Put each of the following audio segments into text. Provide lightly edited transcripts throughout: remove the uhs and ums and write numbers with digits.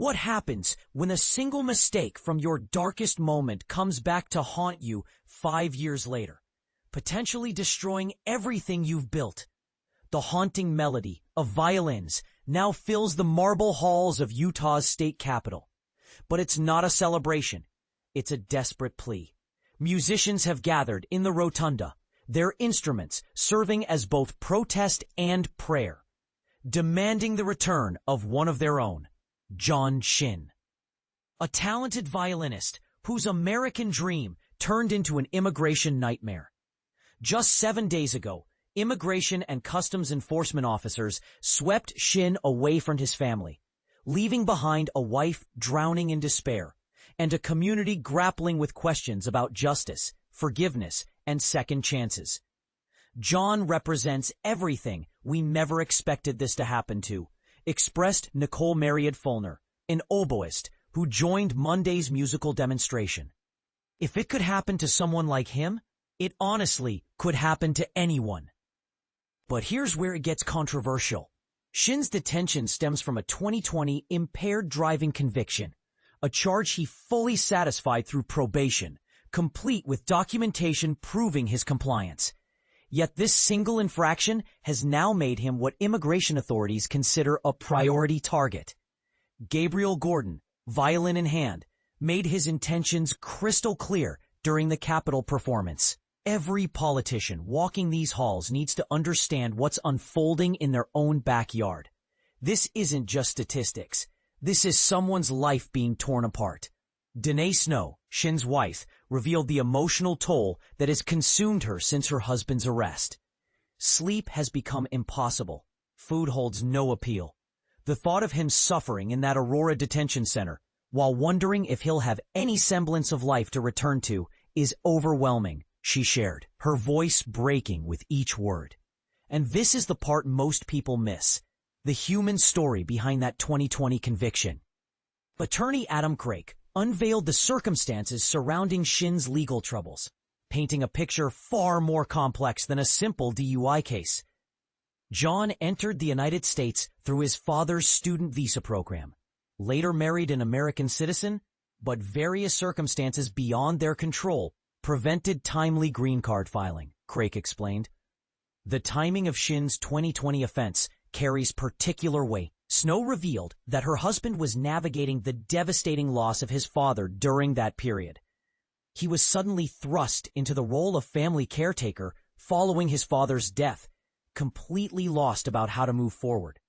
What happens when a single mistake from your darkest moment comes back to haunt you 5 years later, potentially destroying everything you've built? The haunting melody of violins now fills the marble halls of Utah's state capitol. But it's not a celebration. It's a desperate plea. Musicians have gathered in the rotunda, their instruments serving as both protest and prayer, demanding the return of one of their own, John Shin, a talented violinist whose American dream turned into an immigration nightmare. Just 7 days ago, Immigration and Customs Enforcement officers swept Shin away from his family, leaving behind a wife drowning in despair and a community grappling with questions about justice, forgiveness, and second chances. John represents everything we never expected this to happen to, expressed Nicole Marriott Fulner, an oboist who joined Monday's musical demonstration. If it could happen to someone like him, it honestly could happen to anyone. But here's where it gets controversial. Shin's detention stems from a 2020 impaired driving conviction, a charge he fully satisfied through probation, complete with documentation proving his compliance. Yet this single infraction has now made him what immigration authorities consider a priority target. Gabriel Gordon, violin in hand, made his intentions crystal clear during the Capitol performance. Every politician walking these halls needs to understand what's unfolding in their own backyard. This isn't just statistics. This is someone's life being torn apart. Danae Snow, Shin's wife, revealed the emotional toll that has consumed her since her husband's arrest. Sleep has become impossible. Food holds no appeal. The thought of him suffering in that Aurora detention center, while wondering if he'll have any semblance of life to return to, is overwhelming, she shared, her voice breaking with each word. And this is the part most people miss, the human story behind that 2020 conviction. Attorney Adam Craig unveiled the circumstances surrounding Shin's legal troubles, painting a picture far more complex than a simple DUI case. John entered the United States through his father's student visa program, later married an American citizen, but various circumstances beyond their control prevented timely green card filing, Craig explained. The timing of Shin's 2020 offense carries particular weight. Snow revealed that her husband was navigating the devastating loss of his father during that period. He was suddenly thrust into the role of family caretaker following his father's death, completely lost about how to move forward.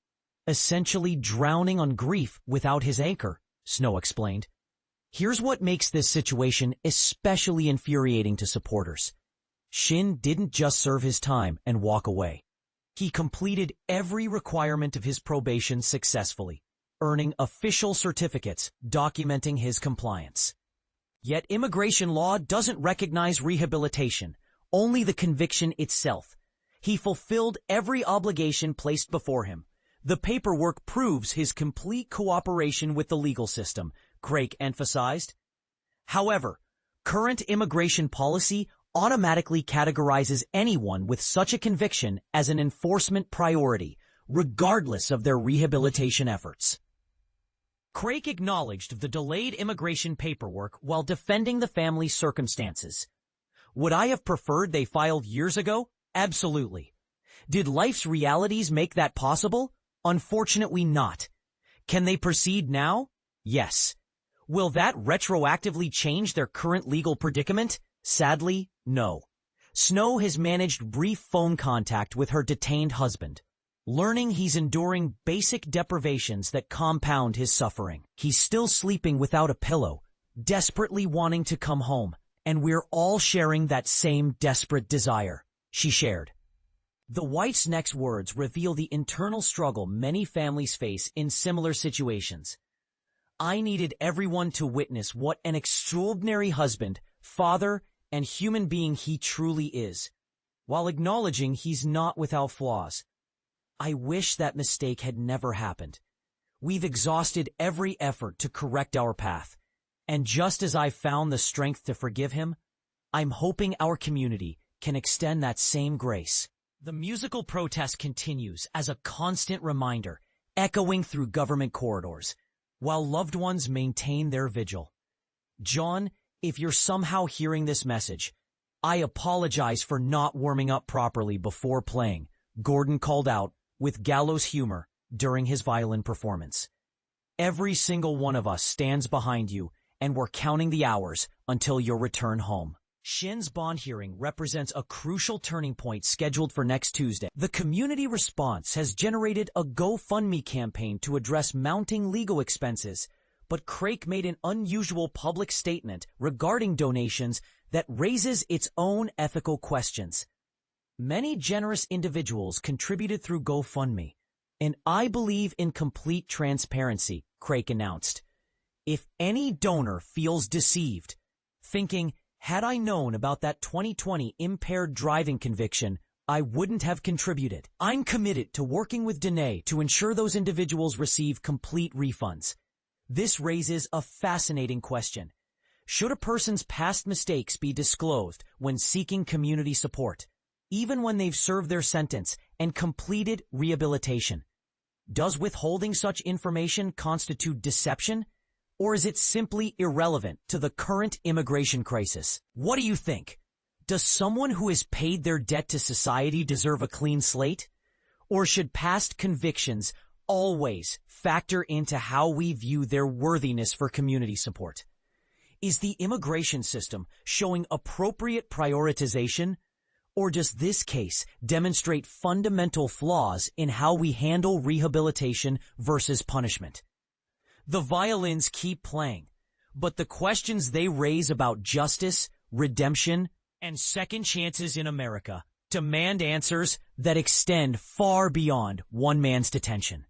Essentially drowning on grief without his anchor, Snow explained. Here's what makes this situation especially infuriating to supporters. Shin didn't just serve his time and walk away. He completed every requirement of his probation successfully, earning official certificates documenting his compliance. Yet immigration law doesn't recognize rehabilitation, only the conviction itself. He fulfilled every obligation placed before him. The paperwork proves his complete cooperation with the legal system, Craig emphasized. However, current immigration policy automatically categorizes anyone with such a conviction as an enforcement priority, regardless of their rehabilitation efforts. Craig acknowledged the delayed immigration paperwork while defending the family's circumstances. Would I have preferred they filed years ago? Absolutely. Did life's realities make that possible? Unfortunately not. Can they proceed now? Yes. Will that retroactively change their current legal predicament? Sadly, no. Snow has managed brief phone contact with her detained husband, learning he's enduring basic deprivations that compound his suffering. He's still sleeping without a pillow, desperately wanting to come home, and we're all sharing that same desperate desire, she shared. The wife's next words reveal the internal struggle many families face in similar situations. I needed everyone to witness what an extraordinary husband, father, and human being he truly is, while acknowledging he's not without flaws. I wish that mistake had never happened. We've exhausted every effort to correct our path, and just as I've found the strength to forgive him, I'm hoping our community can extend that same grace. The musical protest continues as a constant reminder, echoing through government corridors. while loved ones maintain their vigil. John, if you're somehow hearing this message, I apologize for not warming up properly before playing, Gordon called out with gallows humor during his violin performance. Every single one of us stands behind you, and we're counting the hours until your return home. Shin's bond hearing represents a crucial turning point scheduled for next Tuesday. The community response has generated a GoFundMe campaign to address mounting legal expenses, but Craik made an unusual public statement regarding donations that raises its own ethical questions. Many generous individuals contributed through GoFundMe, and I believe in complete transparency, Craik announced. If any donor feels deceived, thinking, had I known about that 2020 impaired driving conviction, I wouldn't have contributed. I'm committed to working with Danae to ensure those individuals receive complete refunds. This raises a fascinating question. Should a person's past mistakes be disclosed when seeking community support, even when they've served their sentence and completed rehabilitation? Does withholding such information constitute deception? Or is it simply irrelevant to the current immigration crisis? What do you think? Does someone who has paid their debt to society deserve a clean slate? Or should past convictions always factor into how we view their worthiness for community support? Is the immigration system showing appropriate prioritization? Or does this case demonstrate fundamental flaws in how we handle rehabilitation versus punishment? The violins keep playing, but the questions they raise about justice, redemption, and second chances in America demand answers that extend far beyond one man's detention.